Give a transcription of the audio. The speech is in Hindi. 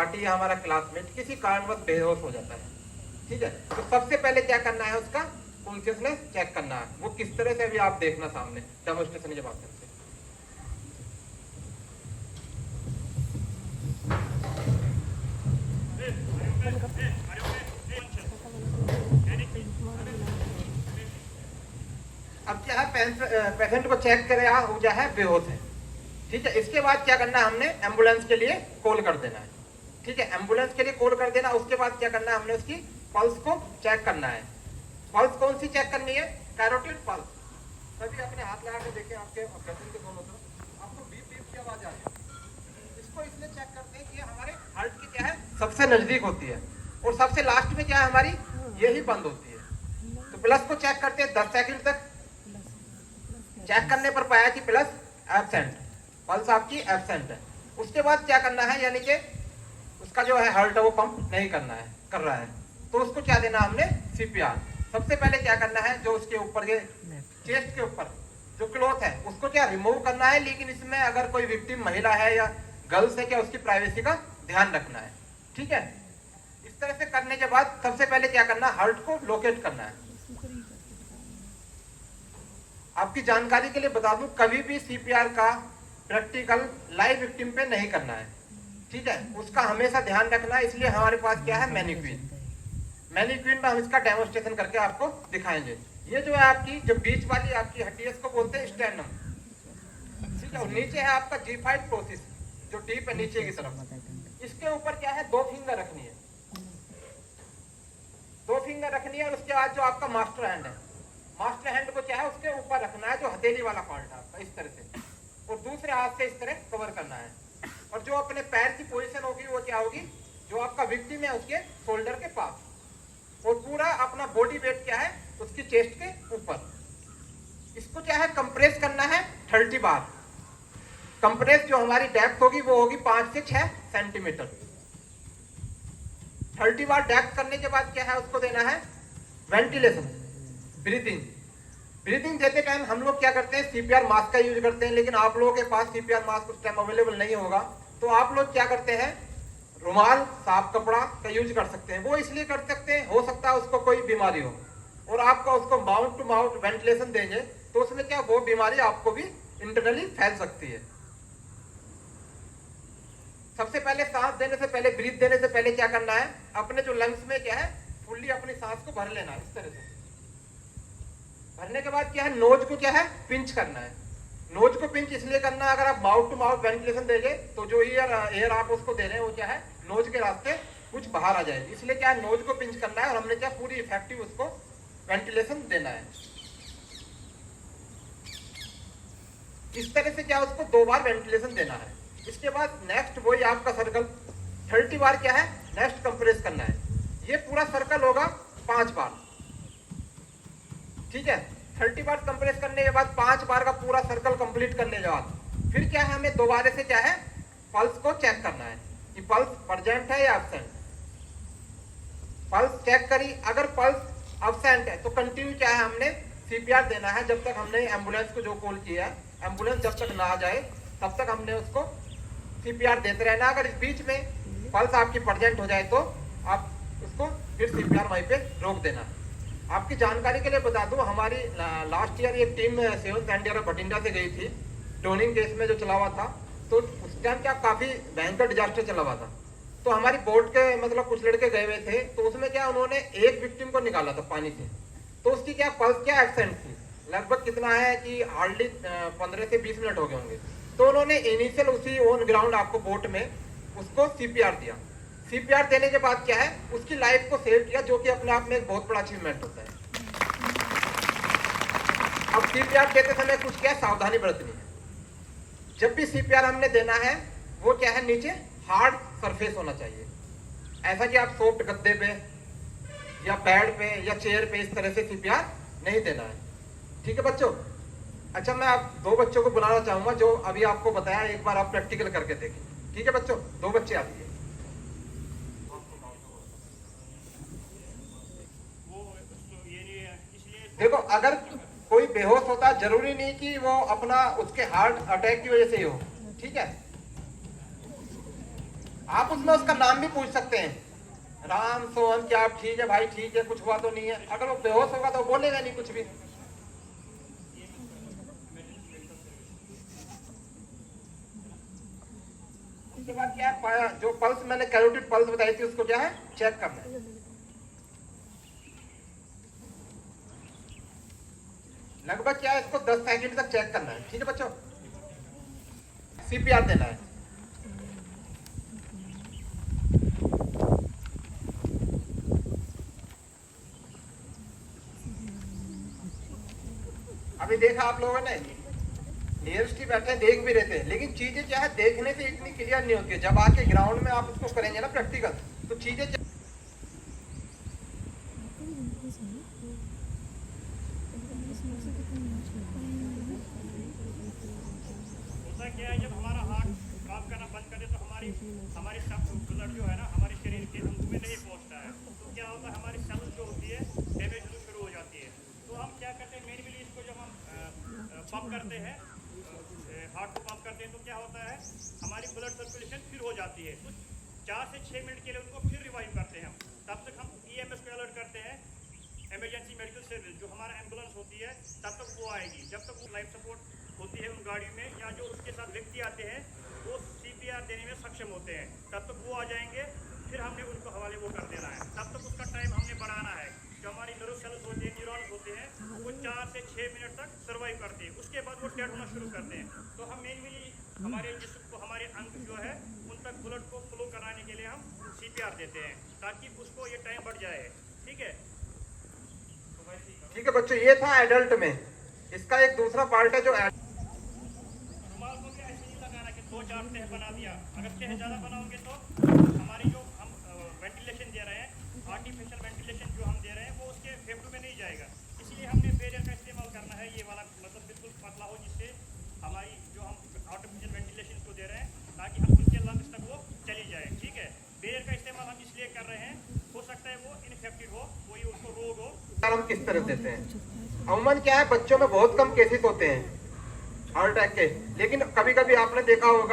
पार्टी या हमारा क्लासमेट किसी कारणवश बेहोश हो जाता है, ठीक है, तो सबसे पहले क्या करना है, उसका कॉन्शियसनेस चेक करना है। वो किस तरह से अभी आप देखना सामने डेमोन्स्ट्रेशन के माध्यम से। अब क्या है, पेशेंट को चेक करे वो जो है बेहोश है, ठीक है। इसके बाद क्या करना है, हमने एम्बुलेंस के लिए कॉल कर देना है, ठीक है, एम्बुलेंस के लिए कॉल कर देना। उसके बाद क्या करना है, हमने उसकी पल्स को चेक करना है। पल्स कौन सी चेक करनी है, कैरोटिड पल्स। सभी अपने हाथ लगा के देखें, आपके गर्दन के दोनों तरफ आपको बीप बीप की आवाज आ रही है। इसको इसलिए चेक करते हैं कि हमारे हार्ट की क्या है, सबसे नजदीक होती है और सबसे लास्ट में क्या है हमारी, यही बंद होती है। तो प्लस को चेक करते हैं 10 सेकंड तक। चेक करने पर पाया कि प्लस एब्सेंट, पल्स आपकी एब्सेंट है। उसके बाद क्या करना है, यानी कि उसका जो है हार्ट है वो पंप नहीं करना है, कर रहा है, तो उसको क्या देना हमने, सीपीआर। सबसे पहले क्या करना है, जो उसके ऊपर के चेस्ट के ऊपर जो क्लॉथ है उसको क्या रिमूव करना है। लेकिन इसमें अगर कोई विक्टिम महिला है या गर्ल्स है, क्या उसकी प्राइवेसी का ध्यान रखना है, ठीक है। इस तरह से करने के बाद सबसे पहले क्या करना है, हार्ट को लोकेट करना है। आपकी जानकारी के लिए बता दूं, कभी भी सीपीआर का प्रैक्टिकल लाइव विक्टिम पे नहीं करना है, ठीक है, उसका हमेशा ध्यान रखना है। इसलिए हमारे पास क्या है, मैनीक्वीन। मैनीक्वीन में हम इसका डेमोन्स्ट्रेशन करके आपको दिखाएंगे। ये जो है आपकी जो बीच वाली आपकी हड्डी है, इसको बोलते हैं स्टेर्नम, ठीक है। और नीचे है आपका G5 प्रोसेस जो डीप है नीचे की तरफ। इसके ऊपर क्या है, 2 फिंगर रखनी है, 2 फिंगर रखनी है। और उसके बाद जो आपका मास्टर हैंड है, मास्टर हैंड को क्या है, उसके ऊपर रखना है, जो हथेली वाला पार्ट है आपका, इस तरह से, और दूसरे हाथ से इस तरह कवर करना है। और जो अपने पैर की पोजीशन होगी वो क्या होगी, जो आपका विक्टिम है उसके शोल्डर के पास, और पूरा अपना बॉडी वेट क्या है, उसकी चेस्ट के ऊपर। इसको क्या है, कंप्रेस करना है 30 बार। कंप्रेस जो हमारी डेप्थ होगी वो होगी 5 से 6 सेंटीमीटर। 30 बार डेप्थ करने के बाद क्या है, उसको देना है वेंटिलेशन, ब्रीथिंग। ब्रीथिंग देते टाइम हम लोग क्या करते हैं, सीपीआर मास्क का यूज करते हैं। लेकिन आप लोगों के पास सीपीआर मास्क उस टाइम अवेलेबल नहीं होगा, तो आप लोग क्या करते हैं, रुमाल, साफ कपड़ा का यूज कर सकते हैं। वो इसलिए कर सकते हैं, हो सकता है उसको कोई बीमारी हो और आपका उसको माउथ टू माउथ वेंटिलेशन देंगे तो उसमें क्या, वो बीमारी आपको भी इंटरनली फैल सकती है। सबसे पहले सांस देने से पहले, ब्रीथ देने से पहले क्या करना है, अपने जो लंग्स में क्या है, फुल्ली अपनी सांस को भर लेना है। इस तरह से भरने के बाद क्या है, नोज को क्या है, पिंच करना है। नोज को पिंच इसलिए करना है, अगर आप माउथ टू माउथ वेंटिलेशन देंगे तो जो एयर आप उसको दे रहे हैं वो क्या है, नोज के रास्ते कुछ बाहर आ जाएगी। इसलिए क्या है, नोज को पिंच करना है और हमने क्या पूरी इफेक्टिव उसको वेंटिलेशन देना है। इस तरह से क्या, उसको 2 बार वेंटिलेशन देना है। इसके बाद नेक्स्ट वही आपका सर्कल 30 बार क्या है, नेक्स्ट कंप्रेस करना है। ये पूरा सर्कल होगा 5 बार, ठीक है। 30 बार कंप्रेस करने के बाद 5 बार का पूरा सर्कल कंप्लीट करने के बाद फिर क्या है, हमें दोबारा से क्या है, पल्स को चेक करना है कि पल्स प्रेजेंट है या एब्सेंट। पल्स चेक करी, अगर पल्स एब्सेंट है तो कंटिन्यू क्या है, हमने सीपीआर देना है जब तक हमने एम्बुलेंस को जो कॉल किया है, एम्बुलेंस जब तक ना आ जाए तब तक हमने उसको सीपीआर देते रहना। अगर इस बीच में पल्स आपकी प्रेजेंट हो जाए तो आप उसको फिर सीपीआर वहीं पे रोक देना। आपकी जानकारी के लिए बता दूं, हमारी लास्ट ईयर एक टीम सेवन सैंडियर बठिंडा से गई थी टोनिंग केस में जो चला हुआ था। तो उस टाइम क्या काफी भयंकर डिजास्टर चला हुआ था। तो हमारी बोट के मतलब कुछ लड़के गए हुए थे, तो उसमें क्या उन्होंने एक विक्टिम को निकाला था पानी से। तो उसकी क्या पल्स क्या एब्सेंट थी, लगभग कितना है कि हार्डली 15 से 20 मिनट हो गए होंगे। तो उन्होंने इनिशियल उसी ऑन ग्राउंड आपको बोट में उसको सीपीआर दिया। सीपीआर देने के बाद क्या है, उसकी लाइफ को सेव किया, जो कि अपने आप में एक बहुत बड़ा अचीवमेंट होता है। अब सीपीआर देते समय कुछ क्या सावधानी बरतनी है। जब भी सीपीआर हमने देना है वो क्या है, नीचे हार्ड सरफेस होना चाहिए। ऐसा कि आप सॉफ्ट गद्दे पे या बेड पे या चेयर पे इस तरह से सीपीआर नहीं देना है, ठीक है बच्चों। अच्छा, मैं आप 2 बच्चों को बुलाना चाहूंगा जो अभी आपको बताया, एक बार आप प्रैक्टिकल करके देखें, ठीक है बच्चों। 2 बच्चे आ जाइए। देखो, अगर कोई बेहोश होता है, जरूरी नहीं कि वो अपना उसके हार्ट अटैक की वजह से ही हो, ठीक है। आप उसमें उसका नाम भी पूछ सकते हैं, राम सोहन, क्या आप ठीक है भाई, ठीक है, कुछ हुआ तो नहीं है। अगर वो बेहोश होगा तो बोलेगा नहीं कुछ भी। उसके बाद क्या है, जो पल्स मैंने कैरोटिड पल्स बताई थी उसको क्या है चेक करना है। लगभग क्या है इसको 10 सेकंड तक चेक करना है। ठीक है बच्चों, सीपीआर देना है। अभी देखा आप लोगों ने, नियरेस्ट ही बैठे देख भी रहे थे, लेकिन चीजें क्या है देखने से इतनी क्लियर नहीं होती है। जब आके ग्राउंड में आप उसको करेंगे ना प्रैक्टिकल, तो चीजें क्या है, जब हमारा हार्ट काम करना बंद करे तो हमारी सब ब्लड जो है ना हमारे शरीर के अंग में नहीं पहुंचता है। तो क्या होता है, हमारी सेल्स जो होती है डैमेज होनी शुरू हो जाती है। तो हम क्या करते हैं, मेनली इसको जब हम पंप करते हैं, हार्ट को पंप करते हैं, तो क्या होता है हमारी ब्लड सर्कुलेशन फिर हो जाती है। तो 4 से 6 मिनट के लिए उनको फिर रिवाइव करते हैं। तब तक हम EMS को अलर्ट करते हैं, इमरजेंसी मेडिकल सर्विस, जो हमारा एम्बुलेंस होती है, तब तक वो आएगी। जब तक वो लाइफ सपोर्ट होती है उन गाड़ियों में, या जो उसके साथ व्यक्ति आते हैं वो CPR देने में सक्षम होते हैं, तब तक वो आ जाएंगे। फिर हमने उनको हवाले वो कर देना है। तब तक उसका टाइम हमने बढ़ाना है। जो हमारी नर्व सेल्स होते हैं, न्यूरॉन्स होते हैं, वो 4 से 6 मिनट तक सर्वाइव करते हैं। उसके बाद वो डेड होना शुरू करते हैं। तो हम मेनली हमारे जिस्म को, हमारे अंग जो है उन तक ब्लड को फ्लो कराने के लिए हम CPR देते हैं, ताकि उसको ये टाइम बढ़ जाए। ठीक है, ठीक है बच्चों, ये था एडल्ट में। इसका एक दूसरा पार्ट है जो रुमाल को भी ऐसे नहीं लगाना कि 2-4 तह बना दिया। अगर तह ज़्यादा बनाओगे तो हमारी जो हम वेंटिलेशन दे रहे हैं, आर्टिफिशियल वेंटिलेशन जो हम दे रहे हैं, वो उसके फेफड़ों में नहीं जाएगा। इसलिए हमने बैरियर का इस्तेमाल करना है, ये वाला, मतलब बिल्कुल पतला हो, जिससे हमारी जो हम आर्टिफिशियल वेंटिलेशन को दे रहे हैं, ताकि हम उनके लंग्स तक वो चली जाए। ठीक है, बैरियर का इस्तेमाल हम इसलिए कर रहे हैं, हो सकता है वो इन्फेक्टेड हो, कोई उसको रोग हो। हम किस तरह देते हैं, अमूमन क्या है बच्चों में बहुत कम केसेस होते हैं हार्ट अटैक के, लेकिन कभी कभी आपने देखा होगा